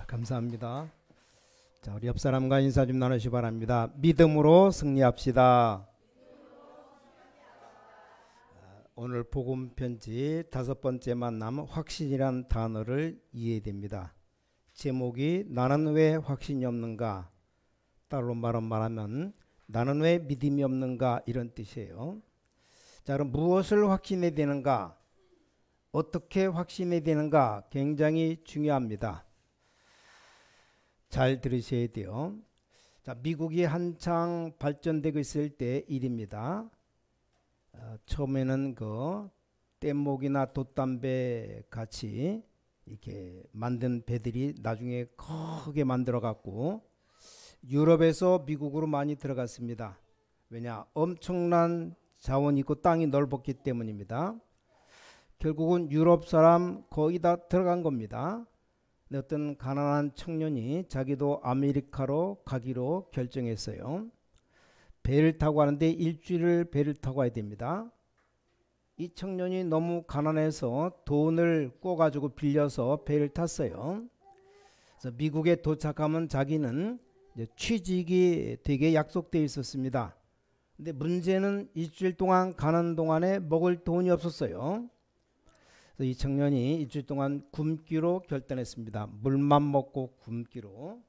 감사합니다. 자, 우리 옆 사람과 인사 좀 나누시 바랍니다. 믿음으로 승리합시다. 오늘 복음 편지 5번째 만남, 확신이란 단어를 이해됩니다. 제목이 나는 왜 확신이 없는가? 따로 말하면 나는 왜 믿음이 없는가? 이런 뜻이에요. 자, 그럼 무엇을 확신해야 되는가? 어떻게 확신해야 되는가? 굉장히 중요합니다. 잘 들으셔야 돼요. 자, 미국이 한창 발전되고 있을 때 일입니다. 처음에는 그 뗏목이나 돛담배 같이 이렇게 만든 배들이 나중에 크게 만들어 갖고 유럽에서 미국으로 많이 들어갔습니다. 왜냐? 엄청난 자원이 있고 땅이 넓었기 때문입니다. 결국은 유럽 사람 거의 다 들어간 겁니다. 어떤 가난한 청년이 자기도 아메리카로 가기로 결정했어요. 배를 타고 가는데 일주일을 배를 타고 가야 됩니다. 이 청년이 너무 가난해서 돈을 꿔가지고 빌려서 배를 탔어요. 그래서 미국에 도착하면 자기는 이제 취직이 되게 약속되어 있었습니다. 근데 문제는 일주일 동안 가는 동안에 먹을 돈이 없었어요. 이 청년이 일주일 동안 굶기로 결단했습니다. 물만 먹고 굶기로.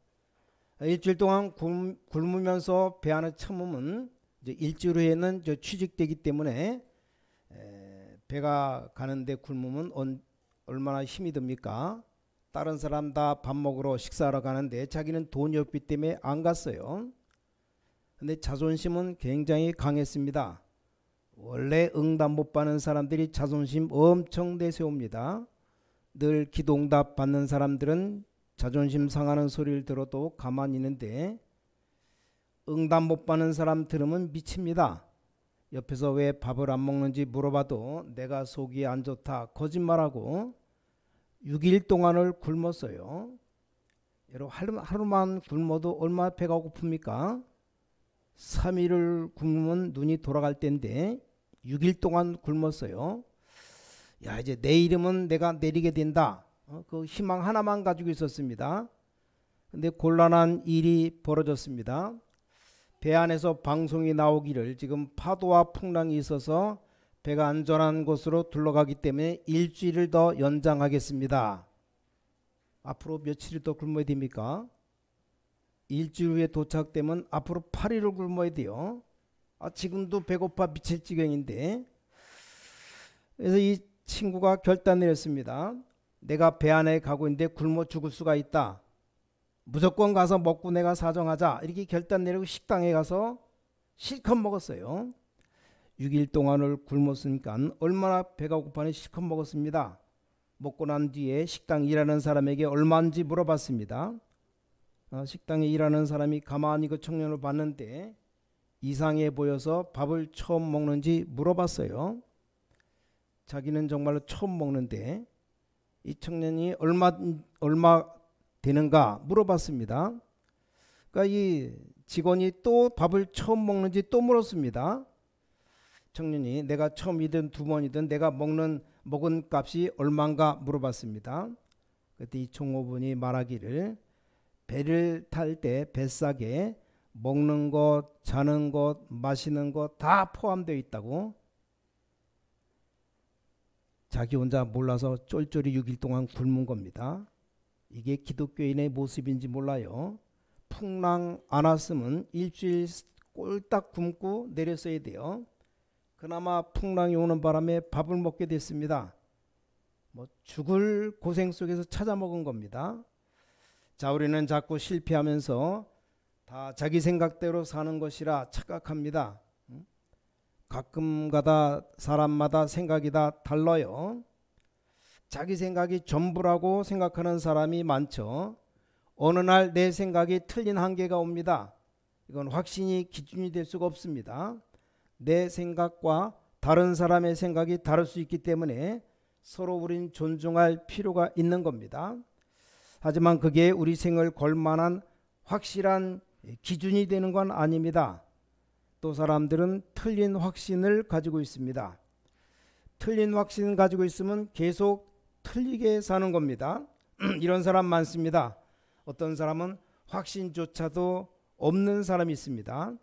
일주일 동안 굶으면서 배 안에 참으면 이제 일주일 후에는 취직되기 때문에 배가 가는데 굶으면 얼마나 힘이 듭니까? 다른 사람 다 밥 먹으러 식사하러 가는데 자기는 돈이 없기 때문에 안 갔어요. 근데 자존심은 굉장히 강했습니다. 원래 응답 못 받는 사람들이 자존심 엄청 내세웁니다. 늘 기도응답 받는 사람들은 자존심 상하는 소리를 들어도 가만히 있는데 응답 못 받는 사람 들으면 미칩니다. 옆에서 왜 밥을 안 먹는지 물어봐도 내가 속이 안 좋다 거짓말하고 6일 동안을 굶었어요. 여러분 하루만 굶어도 얼마나 배가 고픕니까? 3일을 굶으면 눈이 돌아갈 때인데 6일 동안 굶었어요. 야, 이제 내일이면 내가 내리게 된다. 그 희망 하나만 가지고 있었습니다. 근데 곤란한 일이 벌어졌습니다. 배 안에서 방송이 나오기를 지금 파도와 풍랑이 있어서 배가 안전한 곳으로 둘러가기 때문에 일주일을 더 연장하겠습니다. 앞으로 며칠을 더 굶어야 됩니까? 일주일 후에 도착되면 앞으로 8일을 굶어야 돼요. 지금도 배고파 미칠 지경인데. 그래서 이 친구가 결단 내렸습니다. 내가 배 안에 가고 있는데 굶어 죽을 수가 있다. 무조건 가서 먹고 내가 사정하자. 이렇게 결단 내리고 식당에 가서 실컷 먹었어요. 6일 동안을 굶었으니까 얼마나 배가 고파니 실컷 먹었습니다. 먹고 난 뒤에 식당 일하는 사람에게 얼마인지 물어봤습니다. 식당에 일하는 사람이 가만히 그 청년을 봤는데 이상해 보여서 밥을 처음 먹는지 물어봤어요. 자기는 정말로 처음 먹는데 이 청년이 얼마 되는가 물어봤습니다. 그러니까 이 직원이 또 밥을 처음 먹는지 또 물었습니다. 청년이 내가 처음이든 두 번이든 내가 먹은 값이 얼마인가 물어봤습니다. 그때 이 종업원이 말하기를 배를 탈 때 뱃삭에 먹는 것, 자는 것, 마시는 것 다 포함되어 있다고. 자기 혼자 몰라서 쫄쫄이 6일 동안 굶은 겁니다. 이게 기독교인의 모습인지 몰라요. 풍랑 안 왔으면 일주일 꼴딱 굶고 내렸어야 돼요. 그나마 풍랑이 오는 바람에 밥을 먹게 됐습니다. 죽을 고생 속에서 찾아 먹은 겁니다. 자, 우리는 자꾸 실패하면서 다 자기 생각대로 사는 것이라 착각합니다. 가끔가다 사람마다 생각이 다 달라요. 자기 생각이 전부라고 생각하는 사람이 많죠. 어느 날 내 생각이 틀린 한계가 옵니다. 이건 확신이 기준이 될 수가 없습니다. 내 생각과 다른 사람의 생각이 다를 수 있기 때문에 서로 우린 존중할 필요가 있는 겁니다. 하지만 그게 우리 생을 걸 만한 확실한 기준이 되는 건 아닙니다. 또 사람들은 틀린 확신을 가지고 있습니다. 틀린 확신을 가지고 있으면 계속 틀리게 사는 겁니다. 이런 사람 많습니다. 어떤 사람은 확신조차도 없는 사람이 있습니다.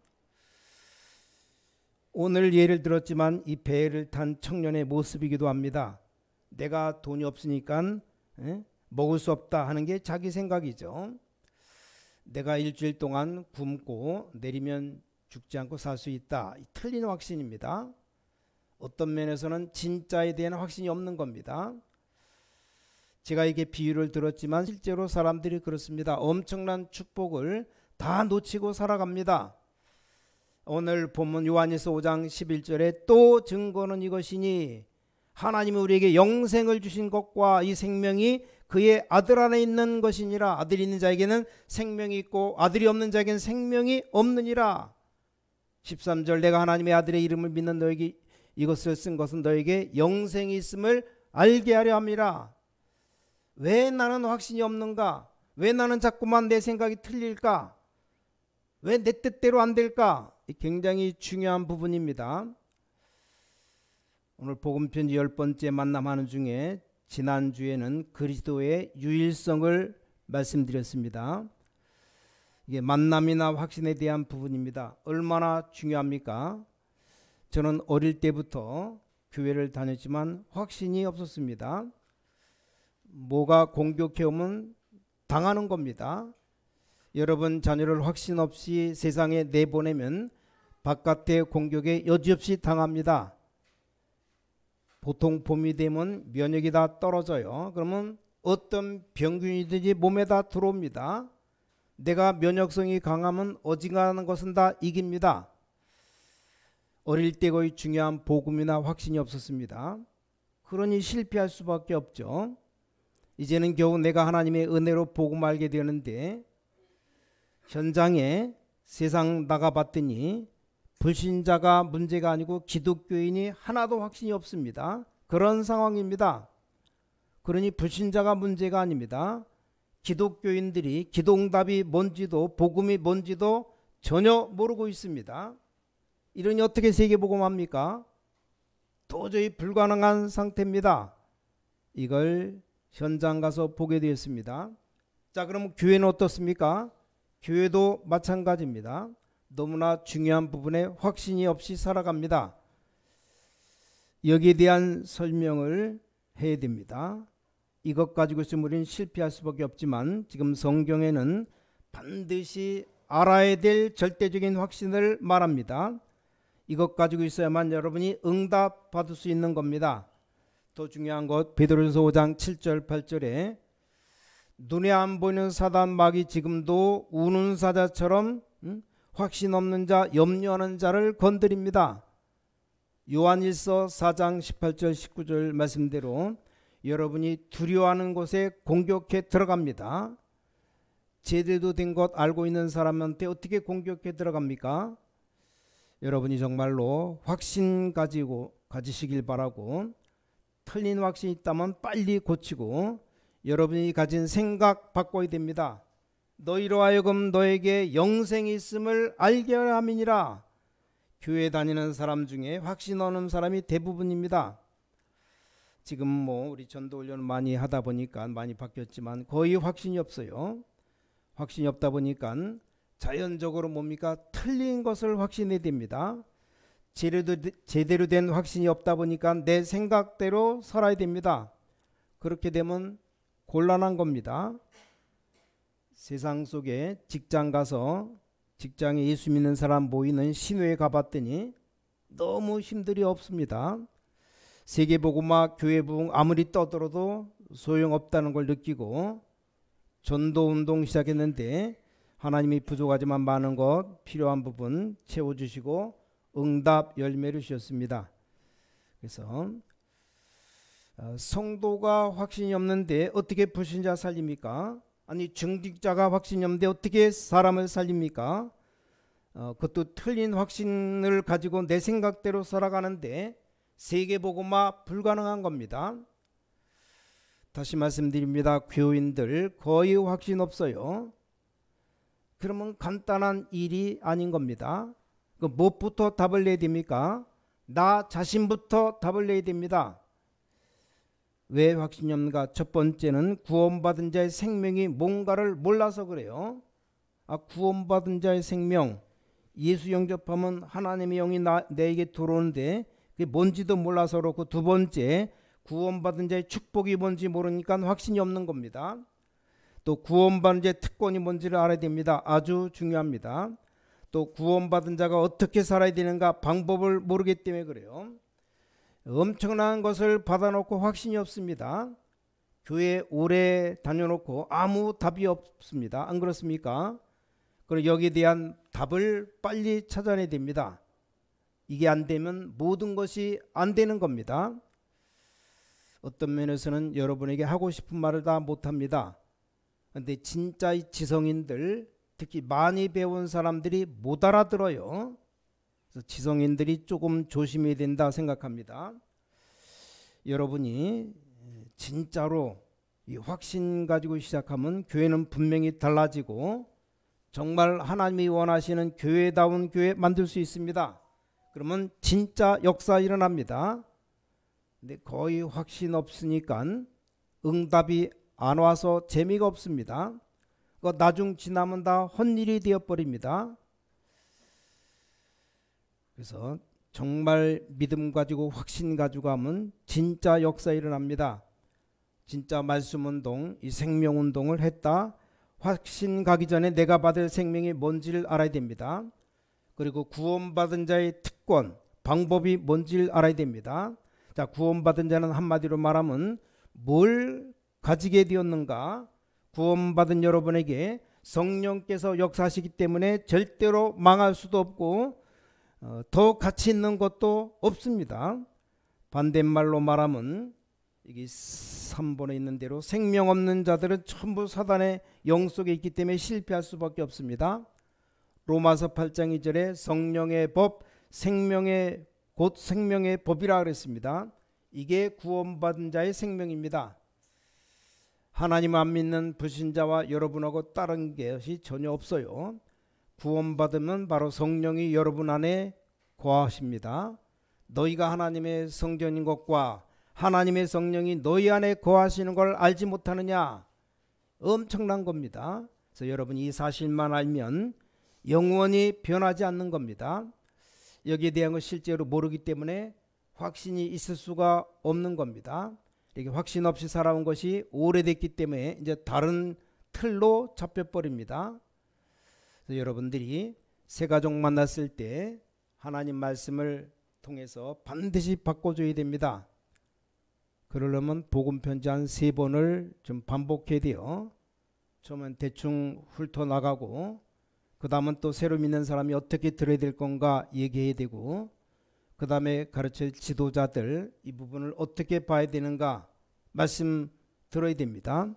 오늘 예를 들었지만 이 배를 탄 청년의 모습이기도 합니다. 내가 돈이 없으니까 먹을 수 없다 하는 게 자기 생각이죠. 내가 일주일 동안 굶고 내리면 죽지 않고 살 수 있다. 틀린 확신입니다. 어떤 면에서는 진짜에 대한 확신이 없는 겁니다. 제가 이게 비유를 들었지만 실제로 사람들이 그렇습니다. 엄청난 축복을 다 놓치고 살아갑니다. 오늘 본문 요한일서 5장 11절에 또 증거는 이것이니 하나님이 우리에게 영생을 주신 것과 이 생명이 그의 아들 안에 있는 것이니라. 아들이 있는 자에게는 생명이 있고 아들이 없는 자에게는 생명이 없느니라. 13절 내가 하나님의 아들의 이름을 믿는 너에게 이것을 쓴 것은 너에게 영생이 있음을 알게 하려 함이라. 왜 나는 확신이 없는가? 왜 나는 자꾸만 내 생각이 틀릴까? 왜 내 뜻대로 안 될까? 굉장히 중요한 부분입니다. 오늘 복음편지 10번째 만남하는 중에 지난주에는 그리스도의 유일성을 말씀드렸습니다. 이게 만남이나 확신에 대한 부분입니다. 얼마나 중요합니까? 저는 어릴 때부터 교회를 다녔지만 확신이 없었습니다. 뭐가 공격해 오면 당하는 겁니다. 여러분 자녀를 확신 없이 세상에 내보내면 바깥의 공격에 여지없이 당합니다. 보통 봄이 되면 면역이 다 떨어져요. 그러면 어떤 병균이든지 몸에 다 들어옵니다. 내가 면역성이 강하면 어지간한 것은 다 이깁니다. 어릴 때 거의 중요한 복음이나 확신이 없었습니다. 그러니 실패할 수밖에 없죠. 이제는 겨우 내가 하나님의 은혜로 복음 알게 되었는데 현장에 세상 나가봤더니 불신자가 문제가 아니고 기독교인이 하나도 확신이 없습니다. 그런 상황입니다. 그러니 불신자가 문제가 아닙니다. 기독교인들이 기도응답이 뭔지도 복음이 뭔지도 전혀 모르고 있습니다. 이러니 어떻게 세계복음합니까? 도저히 불가능한 상태입니다. 이걸 현장 가서 보게 되었습니다. 자, 그럼 교회는 어떻습니까? 교회도 마찬가지입니다. 너무나 중요한 부분에 확신이 없이 살아갑니다. 여기에 대한 설명을 해야 됩니다. 이것 가지고 있으면 우리는 실패할 수밖에 없지만 지금 성경에는 반드시 알아야 될 절대적인 확신을 말합니다. 이것 가지고 있어야만 여러분이 응답 받을 수 있는 겁니다. 더 중요한 것 베드로전서 5장 7절 8절에 눈에 안 보이는 사단 마귀 지금도 우는 사자처럼 확신 없는 자 염려하는 자를 건드립니다. 요한일서 4장 18절 19절 말씀대로 여러분이 두려워하는 곳에 공격해 들어갑니다. 제대로 된 것 알고 있는 사람한테 어떻게 공격해 들어갑니까? 여러분이 정말로 확신 가지시길 바라고 틀린 확신이 있다면 빨리 고치고 여러분이 가진 생각 바꿔야 됩니다. 너희로 하여금 너에게 영생이 있음을 알게 하려 함이니라. 교회 다니는 사람 중에 확신 없는 사람이 대부분입니다. 지금 우리 전도 훈련 많이 하다 보니까 많이 바뀌었지만 거의 확신이 없어요. 확신이 없다 보니까 자연적으로 뭡니까? 틀린 것을 확신해야 됩니다. 제대로 된 확신이 없다 보니까 내 생각대로 살아야 됩니다. 그렇게 되면 곤란한 겁니다. 세상 속에 직장 가서 직장에 예수 믿는 사람 모이는 신회에 가봤더니 너무 힘들이 없습니다. 세계복음화 교회부흥 아무리 떠들어도 소용없다는 걸 느끼고 전도운동 시작했는데 하나님이 부족하지만 많은 것 필요한 부분 채워주시고 응답 열매를 주셨습니다. 그래서 성도가 확신이 없는데 어떻게 불신자 살립니까? 아니 중직자가 확신이 없는데 어떻게 사람을 살립니까? 그것도 틀린 확신을 가지고 내 생각대로 살아가는데 세계복음화 불가능한 겁니다. 다시 말씀드립니다. 교인들 거의 확신 없어요. 그러면 간단한 일이 아닌 겁니다. 무엇부터 답을 내야 됩니까? 나 자신부터 답을 내야 됩니다. 왜 확신이 없는가? 첫 번째는 구원받은 자의 생명이 뭔가를 몰라서 그래요. 구원받은 자의 생명, 예수 영접하면 하나님의 영이 내게 들어오는데 그게 뭔지도 몰라서 그렇고, 두 번째, 구원받은 자의 축복이 뭔지 모르니까 확신이 없는 겁니다. 또 구원받은 자의 특권이 뭔지를 알아야 됩니다. 아주 중요합니다. 또 구원받은 자가 어떻게 살아야 되는가 방법을 모르기 때문에 그래요. 엄청난 것을 받아놓고 확신이 없습니다. 교회 오래 다녀놓고 아무 답이 없습니다. 안 그렇습니까? 그리고 여기에 대한 답을 빨리 찾아내야 됩니다. 이게 안 되면 모든 것이 안 되는 겁니다. 어떤 면에서는 여러분에게 하고 싶은 말을 다 못합니다. 그런데 진짜 이 지성인들, 특히 많이 배운 사람들이 못 알아들어요. 그래서 지성인들이 조금 조심해야 된다 생각합니다. 여러분이 진짜로 이 확신 가지고 시작하면 교회는 분명히 달라지고 정말 하나님이 원하시는 교회다운 교회 만들 수 있습니다. 그러면 진짜 역사 일어납니다. 근데 거의 확신 없으니까 응답이 안 와서 재미가 없습니다. 나중 지나면 다 헛일이 되어버립니다. 그래서 정말 믿음 가지고 확신 가지고 하면 진짜 역사 일어납니다. 진짜 말씀운동, 이 생명운동을 했다. 확신 가기 전에 내가 받을 생명이 뭔지를 알아야 됩니다. 그리고 구원받은 자의 특권, 방법이 뭔지를 알아야 됩니다. 자, 구원받은 자는 한마디로 말하면 뭘 가지게 되었는가? 구원받은 여러분에게 성령께서 역사하시기 때문에 절대로 망할 수도 없고 더 가치 있는 것도 없습니다. 반대말로 말하면 이게 3번에 있는 대로 생명 없는 자들은 전부 사단의 영 속에 있기 때문에 실패할 수밖에 없습니다. 로마서 8장 2절에 성령의 법, 생명의 곧 생명의 법이라 그랬습니다. 이게 구원받은 자의 생명입니다. 하나님 안 믿는 불신자와 여러분하고 다른 것이 전혀 없어요. 구원받으면 바로 성령이 여러분 안에 거하십니다. 너희가 하나님의 성전인 것과 하나님의 성령이 너희 안에 거하시는 걸 알지 못하느냐? 엄청난 겁니다. 그래서 여러분이 이 사실만 알면 영원히 변하지 않는 겁니다. 여기에 대한 걸 실제로 모르기 때문에 확신이 있을 수가 없는 겁니다. 이렇게 확신 없이 살아온 것이 오래됐기 때문에 이제 다른 틀로 잡혀버립니다. 그래서 여러분들이 새 가족 만났을 때 하나님 말씀을 통해서 반드시 바꿔줘야 됩니다. 그러려면 복음 편지 한 3번을 좀 반복해야 돼요. 처음엔 대충 훑어나가고 그 다음은 또 새로 믿는 사람이 어떻게 들어야 될 건가 얘기해야 되고, 그 다음에 가르칠 지도자들 이 부분을 어떻게 봐야 되는가 말씀 들어야 됩니다.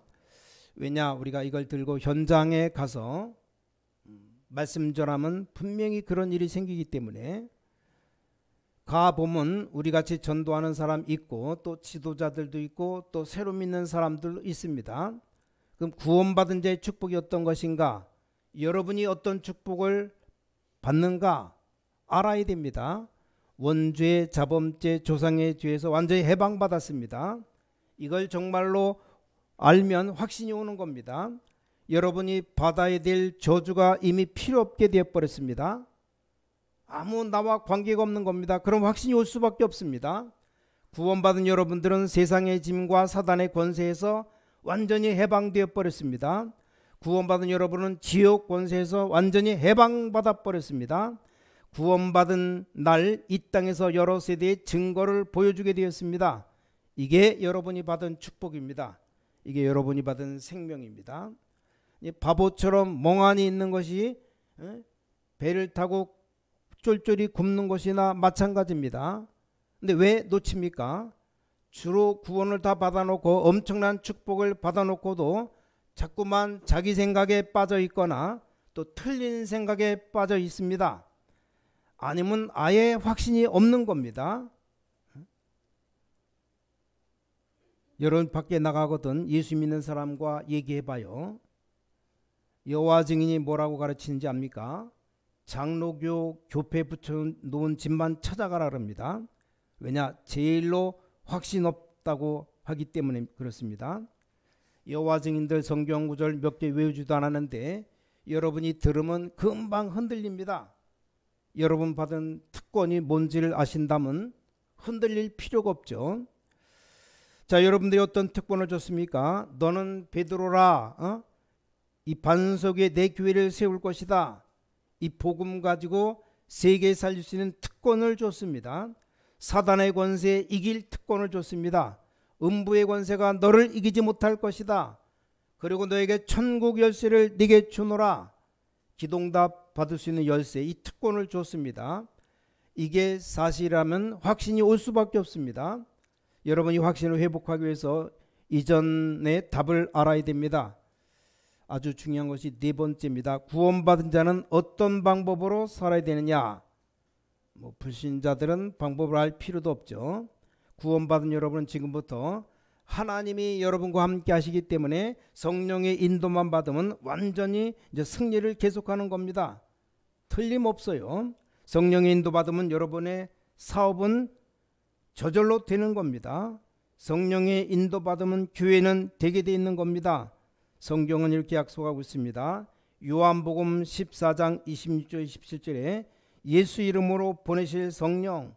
왜냐, 우리가 이걸 들고 현장에 가서 말씀 전하면 분명히 그런 일이 생기기 때문에 가보면 우리같이 전도하는 사람 있고 또 지도자들도 있고 또 새로 믿는 사람들도 있습니다. 그럼 구원받은 자의 축복이 어떤 것인가, 여러분이 어떤 축복을 받는가 알아야 됩니다. 원죄, 자범죄, 조상의 죄에서 완전히 해방받았습니다. 이걸 정말로 알면 확신이 오는 겁니다. 여러분이 받아야 될 저주가 이미 필요 없게 되어버렸습니다. 아무 나와 관계가 없는 겁니다. 그럼 확신이 올 수밖에 없습니다. 구원받은 여러분들은 세상의 짐과 사단의 권세에서 완전히 해방되어 버렸습니다. 구원받은 여러분은 지옥 권세에서 완전히 해방받아 버렸습니다. 구원받은 날 이 땅에서 여러 세대의 증거를 보여주게 되었습니다. 이게 여러분이 받은 축복입니다. 이게 여러분이 받은 생명입니다. 바보처럼 멍하니 있는 것이 배를 타고 쫄쫄이 굶는 것이나 마찬가지입니다. 근데 왜 놓칩니까? 주로 구원을 다 받아놓고 엄청난 축복을 받아놓고도 자꾸만 자기 생각에 빠져 있거나 또 틀린 생각에 빠져 있습니다. 아니면 아예 확신이 없는 겁니다. 여러분 밖에 나가거든 예수 믿는 사람과 얘기해봐요. 여호와 증인이 뭐라고 가르치는지 압니까? 장로교 교패 붙여놓은 집만 찾아가라 그럽니다. 왜냐? 제일로 확신 없다고 하기 때문에 그렇습니다. 여호와 증인들 성경 구절 몇 개 외우지도 않았는데 여러분이 들으면 금방 흔들립니다. 여러분 받은 특권이 뭔지를 아신다면 흔들릴 필요가 없죠. 자, 여러분들이 어떤 특권을 줬습니까? 너는 베드로라, 이 반석 위에 내 교회를 세울 것이다. 이 복음 가지고 세계 살릴 수 있는 특권을 줬습니다. 사단의 권세에 이길 특권을 줬습니다. 음부의 권세가 너를 이기지 못할 것이다. 그리고 너에게 천국 열쇠를 네게 주노라. 기동답 받을 수 있는 열쇠, 이 특권을 줬습니다. 이게 사실이라면 확신이 올 수밖에 없습니다. 여러분이 확신을 회복하기 위해서 이전의 답을 알아야 됩니다. 아주 중요한 것이 네 번째입니다. 구원받은 자는 어떤 방법으로 살아야 되느냐? 불신자들은 방법을 알 필요도 없죠. 구원받은 여러분은 지금부터 하나님이 여러분과 함께 하시기 때문에 성령의 인도만 받으면 완전히 이제 승리를 계속하는 겁니다. 틀림없어요. 성령의 인도 받으면 여러분의 사업은 저절로 되는 겁니다. 성령의 인도 받으면 교회는 되게 돼 있는 겁니다. 성경은 이렇게 약속하고 있습니다. 요한복음 14장 26절 27절에 예수 이름으로 보내실 성령,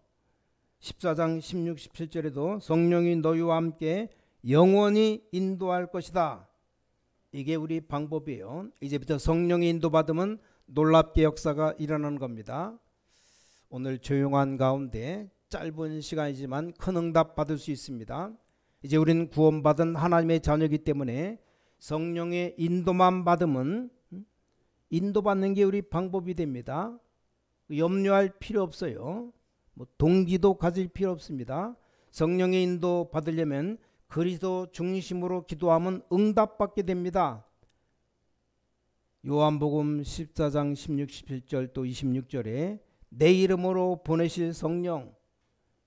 14장 16, 17절에도 성령이 너희와 함께 영원히 인도할 것이다. 이게 우리 방법이에요. 이제부터 성령의 인도받으면 놀랍게 역사가 일어나는 겁니다. 오늘 조용한 가운데 짧은 시간이지만 큰 응답 받을 수 있습니다. 이제 우리는 구원받은 하나님의 자녀이기 때문에 성령의 인도만 받으면 인도받는 게 우리 방법이 됩니다. 염려할 필요 없어요. 동기도 가질 필요 없습니다. 성령의 인도 받으려면 그리스도 중심으로 기도하면 응답받게 됩니다. 요한복음 14장 16, 17절 또 26절에 내 이름으로 보내실 성령,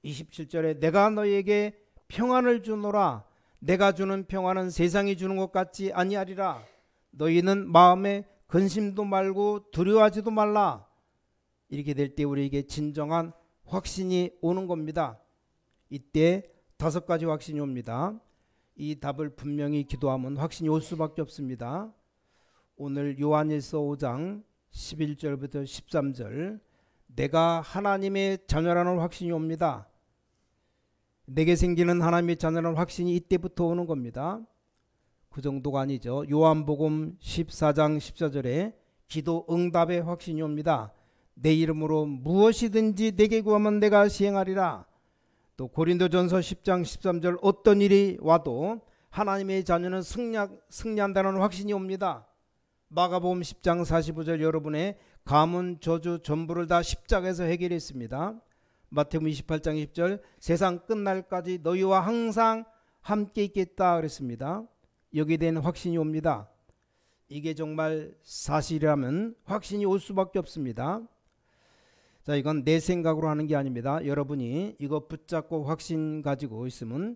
27절에 내가 너희에게 평안을 주노라. 내가 주는 평안은 세상이 주는 것 같지 아니하리라. 너희는 마음에 근심도 말고 두려워하지도 말라. 이렇게 될 때 우리에게 진정한 확신이 오는 겁니다. 이때 5가지 확신이 옵니다. 이 답을 분명히 기도하면 확신이 올 수밖에 없습니다. 오늘 요한일서 5장 11절부터 13절 내가 하나님의 자녀라는 확신이 옵니다. 내게 생기는 하나님의 자녀라는 확신이 이때부터 오는 겁니다. 그 정도가 아니죠. 요한복음 14장 14절에 기도 응답의 확신이 옵니다. 내 이름으로 무엇이든지 내게 구하면 내가 시행하리라. 또 고린도전서 10장 13절 어떤 일이 와도 하나님의 자녀는 승리한다는 확신이 옵니다. 마가복음 10장 45절 여러분의 가문 저주 전부를 다 십자가에서 해결했습니다. 마태복음 28장 20절 세상 끝날까지 너희와 항상 함께 있겠다 그랬습니다. 여기에 대한 확신이 옵니다. 이게 정말 사실이라면 확신이 올 수밖에 없습니다. 자, 이건 내 생각으로 하는 게 아닙니다. 여러분이 이거 붙잡고 확신 가지고 있으면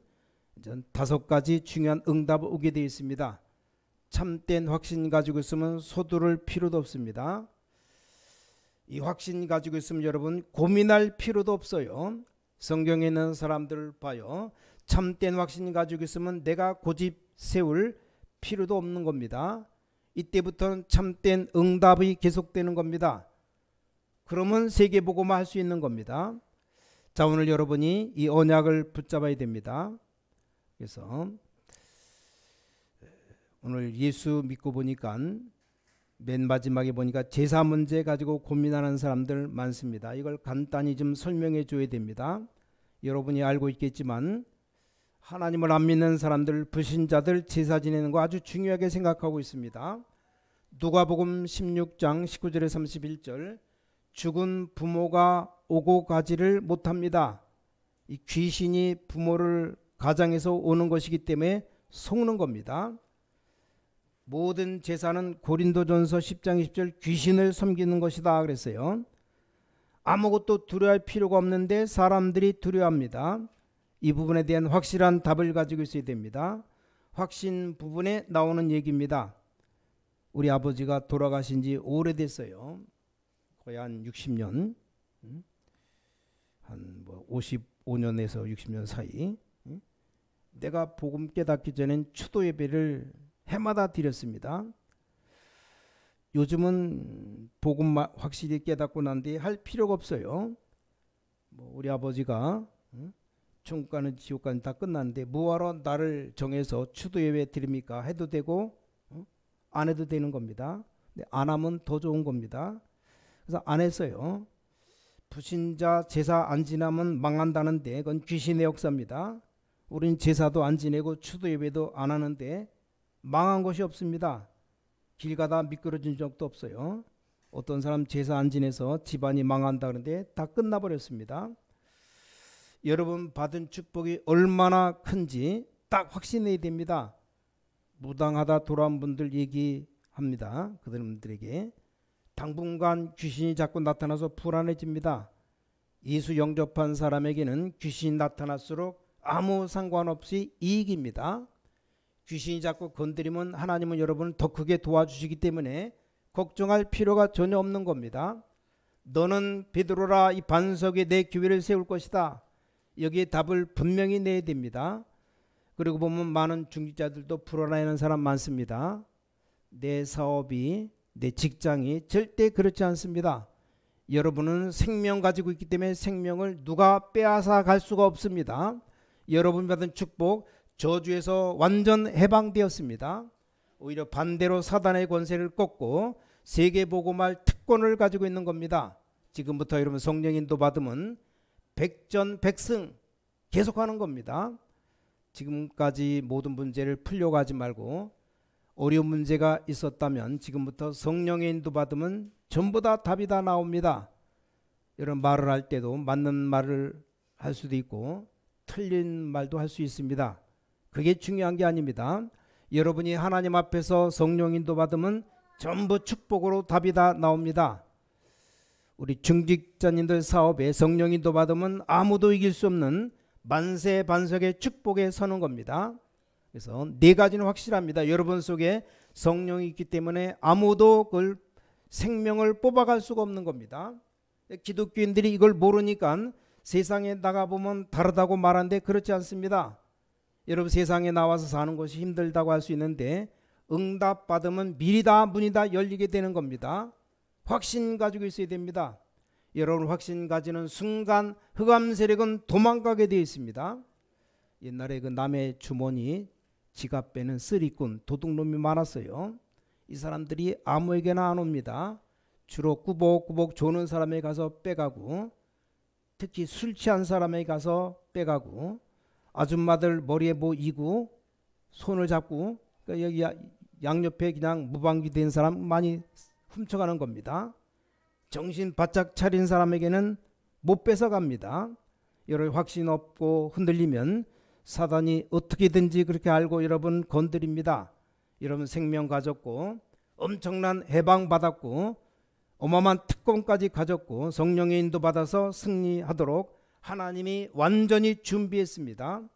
5가지 중요한 응답이 오게 되어 있습니다. 참된 확신 가지고 있으면 서두를 필요도 없습니다. 이 확신 가지고 있으면 여러분 고민할 필요도 없어요. 성경에 있는 사람들을 봐요. 참된 확신 가지고 있으면 내가 고집 세울 필요도 없는 겁니다. 이때부터는 참된 응답이 계속되는 겁니다. 그러면 세계복음화 할 수 있는 겁니다. 자, 오늘 여러분이 이 언약을 붙잡아야 됩니다. 그래서 오늘 예수 믿고 보니까 맨 마지막에 보니까 제사 문제 가지고 고민하는 사람들 많습니다. 이걸 간단히 좀 설명해 줘야 됩니다. 여러분이 알고 있겠지만 하나님을 안 믿는 사람들, 불신자들 제사 지내는 거 아주 중요하게 생각하고 있습니다. 누가복음 16장 19절에 31절 죽은 부모가 오고 가지를 못합니다. 이 귀신이 부모를 가장에서 오는 것이기 때문에 속는 겁니다. 모든 제사는 고린도전서 10장 20절 귀신을 섬기는 것이다 그랬어요. 아무것도 두려워할 필요가 없는데 사람들이 두려워합니다. 이 부분에 대한 확실한 답을 가지고 있어야 됩니다. 확신 부분에 나오는 얘기입니다. 우리 아버지가 돌아가신 지 오래됐어요. 거의 한 60년, 한 55년에서 60년 사이. 내가 복음 깨닫기 전엔 추도 예배를 해마다 드렸습니다. 요즘은 복음 확실히 깨닫고 난 뒤에 할 필요가 없어요. 우리 아버지가 천국 가는 지옥 가는 다 끝났는데 뭐하러 나를 정해서 추도 예배 드립니까? 해도 되고 안 해도 되는 겁니다. 근데 안 하면 더 좋은 겁니다. 그래서 안 했어요. 불신자 제사 안 지나면 망한다는데 그건 귀신의 역사입니다. 우린 제사도 안 지내고 추도 예배도 안 하는데 망한 것이 없습니다. 길 가다 미끄러진 적도 없어요. 어떤 사람 제사 안 지내서 집안이 망한다 그러는데 다 끝나버렸습니다. 여러분 받은 축복이 얼마나 큰지 딱 확신해야 됩니다. 무당하다 돌아온 분들 얘기합니다. 그들에게 당분간 귀신이 자꾸 나타나서 불안해집니다. 예수 영접한 사람에게는 귀신이 나타날수록 아무 상관없이 이익입니다. 귀신이 자꾸 건드리면 하나님은 여러분을 더 크게 도와주시기 때문에 걱정할 필요가 전혀 없는 겁니다. 너는 베드로라 이 반석에 내 교회를 세울 것이다. 여기에 답을 분명히 내야 됩니다. 그리고 보면 많은 중직자들도 불안해하는 사람 많습니다. 내 사업이 내 직장이 절대 그렇지 않습니다. 여러분은 생명 가지고 있기 때문에 생명을 누가 빼앗아 갈 수가 없습니다. 여러분이 받은 축복 저주에서 완전 해방되었습니다. 오히려 반대로 사단의 권세를 꺾고 세계복음할 특권을 가지고 있는 겁니다. 지금부터 여러분 성령 인도 받으면 백전백승 계속하는 겁니다. 지금까지 모든 문제를 풀려고 하지 말고 어려운 문제가 있었다면 지금부터 성령의 인도 받으면 전부 다 답이 다 나옵니다. 이런 말을 할 때도 맞는 말을 할 수도 있고 틀린 말도 할 수 있습니다. 그게 중요한 게 아닙니다. 여러분이 하나님 앞에서 성령 인도 받으면 전부 축복으로 답이 다 나옵니다. 우리 중직자님들 사업에 성령 인도 받으면 아무도 이길 수 없는 만세 반석의 축복에 서는 겁니다. 그래서 네 가지는 확실합니다. 여러분 속에 성령이 있기 때문에 아무도 그걸 생명을 뽑아갈 수가 없는 겁니다. 기독교인들이 이걸 모르니까 세상에 나가보면 다르다고 말하는데 그렇지 않습니다. 여러분 세상에 나와서 사는 것이 힘들다고 할 수 있는데 응답받으면 미리 다 문이 다 열리게 되는 겁니다. 확신 가지고 있어야 됩니다. 여러분 확신 가지는 순간 흑암 세력은 도망가게 되어 있습니다. 옛날에 그 남의 주머니 지갑 빼는 쓰리꾼 도둑놈이 많았어요. 이 사람들이 아무에게나 안 옵니다. 주로 꾸벅꾸벅 조는 사람에 가서 빼가고 특히 술 취한 사람에 가서 빼가고 아줌마들 머리에 뭐 이고 손을 잡고 그러니까 여기 양옆에 그냥 무방비 된 사람 많이 훔쳐가는 겁니다. 정신 바짝 차린 사람에게는 못 뺏어갑니다. 여러분 확신 없고 흔들리면 사단이 어떻게든지 그렇게 알고 여러분 건드립니다. 여러분 생명 가졌고 엄청난 해방 받았고 어마어마한 특권까지 가졌고 성령의 인도 받아서 승리하도록 하나님이 완전히 준비했습니다.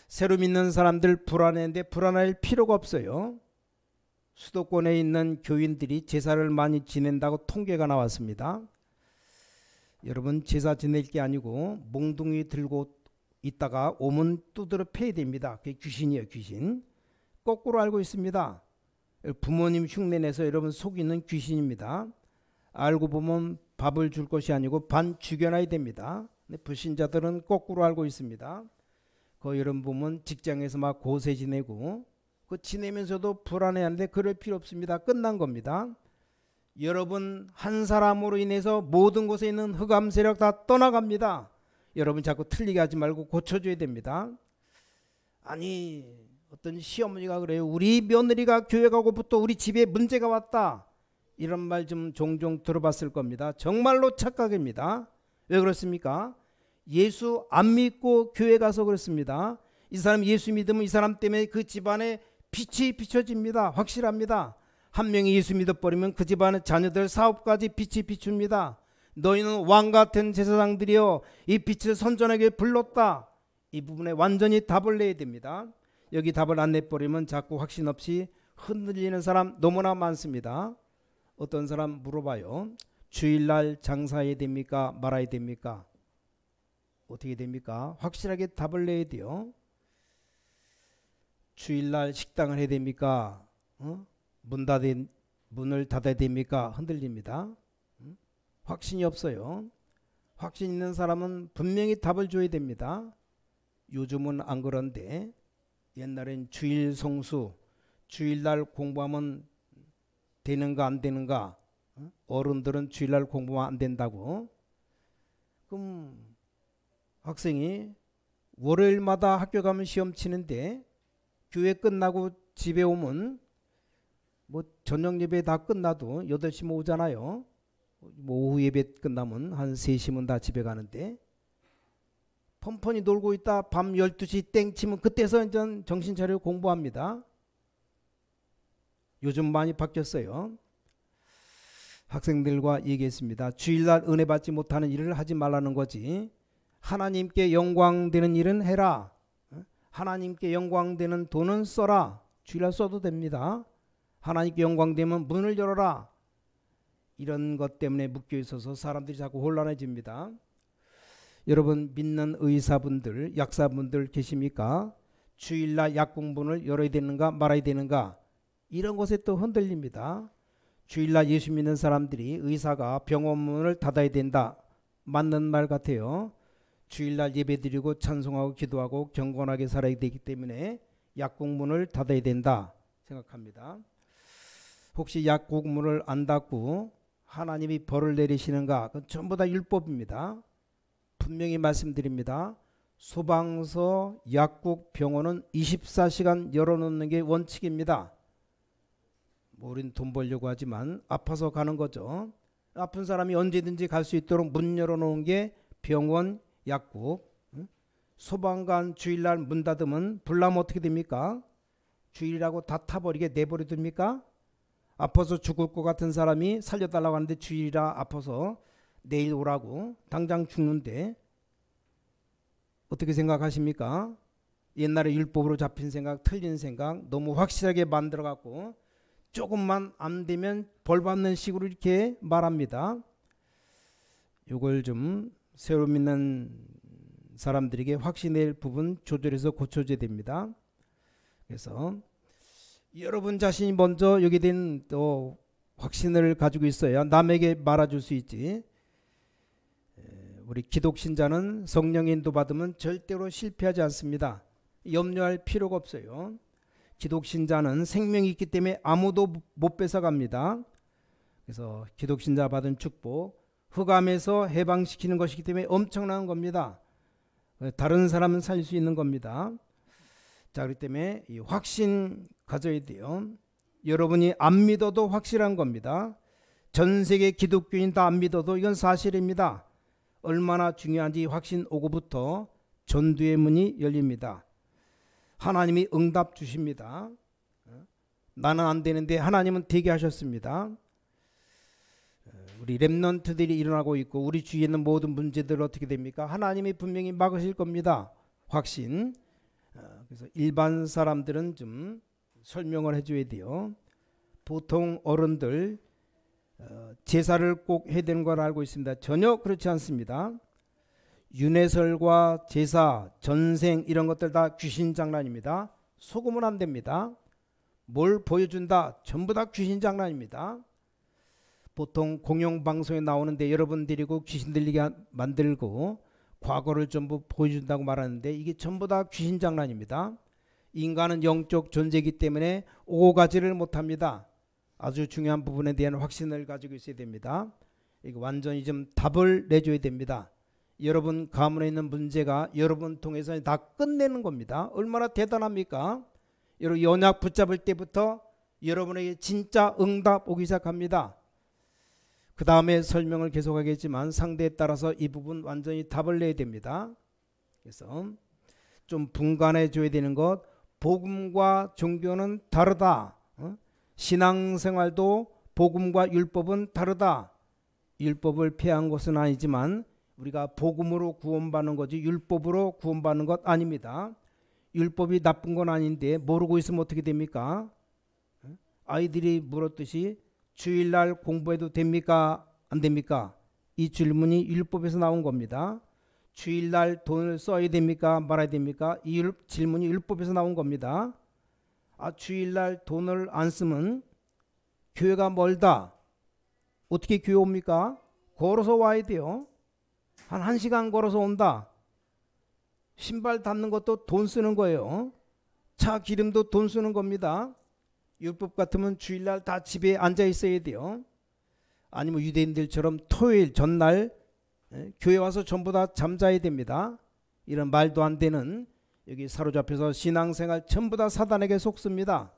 새로 믿는 사람들 불안했는데 불안할 필요가 없어요. 수도권에 있는 교인들이 제사를 많이 지낸다고 통계가 나왔습니다. 여러분 제사 지낼 게 아니고 몽둥이 들고 있다가 오면 두드려 패야 됩니다. 그게 귀신이에요. 귀신. 거꾸로 알고 있습니다. 부모님 흉내내서 여러분 속이는 귀신입니다. 알고 보면 밥을 줄 것이 아니고 반 죽여놔야 됩니다. 근데 불신자들은 거꾸로 알고 있습니다. 그 여러분 보면 직장에서 막 고세 지내고 그 지내면서도 불안해하는데 그럴 필요 없습니다. 끝난 겁니다. 여러분 한 사람으로 인해서 모든 곳에 있는 흑암 세력 다 떠나갑니다. 여러분 자꾸 틀리게 하지 말고 고쳐줘야 됩니다. 아니 어떤 시어머니가 그래요. 우리 며느리가 교회 가고부터 우리 집에 문제가 왔다. 이런 말 좀 종종 들어봤을 겁니다. 정말로 착각입니다. 왜 그렇습니까? 예수 안 믿고 교회 가서 그렇습니다. 이 사람 예수 믿으면 이 사람 때문에 그 집안에 빛이 비춰집니다. 확실합니다. 한 명이 예수 믿어버리면 그 집안의 자녀들 사업까지 빛이 비춥니다. 너희는 왕같은 제사장들이여 이 빛을 선전하게 불렀다. 이 부분에 완전히 답을 내야 됩니다. 여기 답을 안 내버리면 자꾸 확신 없이 흔들리는 사람 너무나 많습니다. 어떤 사람 물어봐요. 주일날 장사해야 됩니까? 말아야 됩니까? 어떻게 됩니까? 확실하게 답을 내야 돼요. 주일날 식당을 해야 됩니까? 문을 닫아야 됩니까? 흔들립니다. 확신이 없어요. 확신 있는 사람은 분명히 답을 줘야 됩니다. 요즘은 안 그런데 옛날엔 주일 성수, 주일날 공부하면 되는가 안 되는가? 어른들은 주일날 공부하면 안 된다고. 그럼 학생이 월요일마다 학교 가면 시험 치는데 교회 끝나고 집에 오면 뭐 저녁 예배 다 끝나도 8시면 오잖아요. 뭐 오후 예배 끝나면 한 3시면 다 집에 가는데 펀펀히 놀고 있다 밤 12시 땡 치면 그때서 이제 정신 차려 공부합니다. 요즘 많이 바뀌었어요. 학생들과 얘기했습니다. 주일날 은혜 받지 못하는 일을 하지 말라는 거지. 하나님께 영광되는 일은 해라. 하나님께 영광되는 돈은 써라. 주일날 써도 됩니다. 하나님께 영광되면 문을 열어라. 이런 것 때문에 묶여 있어서 사람들이 자꾸 혼란해집니다. 여러분 믿는 의사분들, 약사분들 계십니까? 주일날 약 공부를 열어야 되는가 말아야 되는가? 이런 것에 또 흔들립니다. 주일날 예수 믿는 사람들이 의사가 병원 문을 닫아야 된다. 맞는 말 같아요. 주일날 예배드리고 찬송하고 기도하고 경건하게 살아야 되기 때문에 약국문을 닫아야 된다 생각합니다. 혹시 약국문을 안 닫고 하나님이 벌을 내리시는가? 그건 전부 다 율법입니다. 분명히 말씀드립니다. 소방서, 약국, 병원은 24시간 열어놓는 게 원칙입니다. 우린 돈 벌려고 하지만 아파서 가는 거죠. 아픈 사람이 언제든지 갈 수 있도록 문 열어놓은 게 병원, 약국. 소방관 주일날 문 닫으면 불나면 어떻게 됩니까? 주일이라고 다 타버리게 내버려 둡니까? 아파서 죽을 것 같은 사람이 살려달라고 하는데 주일이라 아파서 내일 오라고 당장 죽는데 어떻게 생각하십니까? 옛날에 율법으로 잡힌 생각, 틀린 생각 너무 확실하게 만들어갖고 조금만 안 되면 벌 받는 식으로 이렇게 말합니다. 이걸 좀 새로 믿는 사람들에게 확신될 부분 조절해서 고쳐줘야 됩니다. 그래서 여러분 자신이 먼저 여기에 대한 또 확신을 가지고 있어야 남에게 말아줄 수 있지. 우리 기독신자는 성령의 인도 받으면 절대로 실패하지 않습니다. 염려할 필요가 없어요. 기독신자는 생명이 있기 때문에 아무도 못 뺏어갑니다. 그래서 기독신자 받은 축복 흑암에서 해방시키는 것이기 때문에 엄청난 겁니다. 다른 사람은 살릴 수 있는 겁니다. 자, 그렇기 때문에 이 확신 가져야 돼요. 여러분이 안 믿어도 확실한 겁니다. 전 세계 기독교인 다 안 믿어도 이건 사실입니다. 얼마나 중요한지 확신 오고부터 전도의 문이 열립니다. 하나님이 응답 주십니다. 나는 안 되는데 하나님은 되게 하셨습니다. 우리 렘넌트들이 일어나고 있고 우리 주위에 있는 모든 문제들 어떻게 됩니까? 하나님이 분명히 막으실 겁니다. 확신. 그래서 일반 사람들은 좀 설명을 해줘야 돼요. 보통 어른들 제사를 꼭 해야 되는 걸 알고 있습니다. 전혀 그렇지 않습니다. 윤회설과 제사, 전생 이런 것들 다 귀신 장난입니다. 속으면 안 됩니다. 뭘 보여준다 전부 다 귀신 장난입니다. 보통 공영방송에 나오는데 여러분 데리고 귀신 들리게 만들고 과거를 전부 보여준다고 말하는데 이게 전부 다 귀신 장난입니다. 인간은 영적 존재이기 때문에 5가지를 못합니다. 아주 중요한 부분에 대한 확신을 가지고 있어야 됩니다. 이거 완전히 좀 답을 내줘야 됩니다. 여러분 가문에 있는 문제가 여러분 통해서 다 끝내는 겁니다. 얼마나 대단합니까? 여러분 연약 붙잡을 때부터 여러분에게 진짜 응답 오기 시작합니다. 그 다음에 설명을 계속하겠지만 상대에 따라서 이 부분 완전히 답을 내야 됩니다. 그래서 좀 분간해 줘야 되는 것, 복음과 종교는 다르다. 신앙생활도 복음과 율법은 다르다. 율법을 폐한 것은 아니지만 우리가 복음으로 구원받는 거지 율법으로 구원받는 것 아닙니다. 율법이 나쁜 건 아닌데 모르고 있으면 어떻게 됩니까? 아이들이 물었듯이 주일날 공부해도 됩니까? 안 됩니까? 이 질문이 율법에서 나온 겁니다. 주일날 돈을 써야 됩니까? 말아야 됩니까? 이 질문이 율법에서 나온 겁니다. 주일날 돈을 안 쓰면 교회가 멀다. 어떻게 교회 옵니까? 걸어서 와야 돼요. 한 1시간 걸어서 온다. 신발 닦는 것도 돈 쓰는 거예요. 차 기름도 돈 쓰는 겁니다. 율법 같으면 주일날 다 집에 앉아 있어야 돼요. 아니면 유대인들처럼 토요일 전날 교회 와서 전부 다 잠자야 됩니다. 이런 말도 안 되는, 여기 사로잡혀서 신앙생활 전부 다 사단에게 속습니다.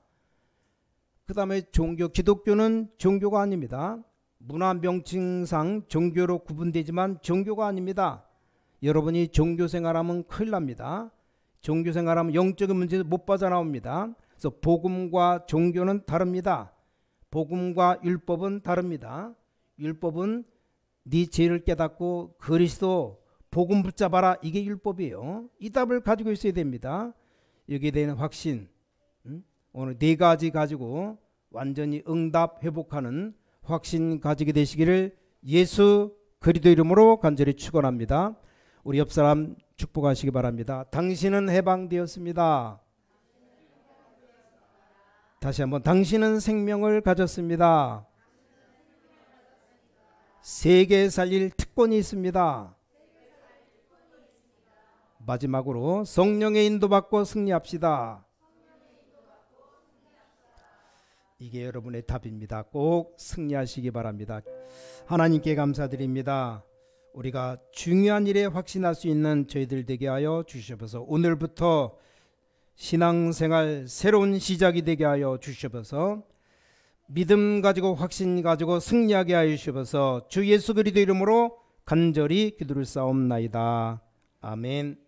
그 다음에 종교, 기독교는 종교가 아닙니다. 문화 명칭상 종교로 구분되지만 종교가 아닙니다. 여러분이 종교생활하면 큰일 납니다. 종교생활하면 영적인 문제에서 못 빠져나옵니다. 그래서 복음과 종교는 다릅니다. 복음과 율법은 다릅니다. 율법은 네 죄를 깨닫고 그리스도 복음 붙잡아라, 이게 율법이에요. 이 답을 가지고 있어야 됩니다. 여기에 대한 확신, 오늘 4가지 가지고 완전히 응답 회복하는 확신 가지게 되시기를 예수 그리스도 이름으로 간절히 축원합니다. 우리 옆사람 축복하시기 바랍니다. 당신은 해방되었습니다. 다시 한번, 당신은 생명을 가졌습니다. 세계 살릴 특권이 있습니다. 마지막으로 성령의 인도받고 승리합시다. 이게 여러분의 답입니다. 꼭 승리하시기 바랍니다. 하나님께 감사드립니다. 우리가 중요한 일에 확신할 수 있는 저희들 되게 하여 주시옵소서. 오늘부터 신앙생활 새로운 시작이 되게 하여 주시옵소서. 믿음 가지고 확신 가지고 승리하게 하여 주시옵소서. 주 예수 그리스도 이름으로 간절히 기도를 싸움나이다. 아멘.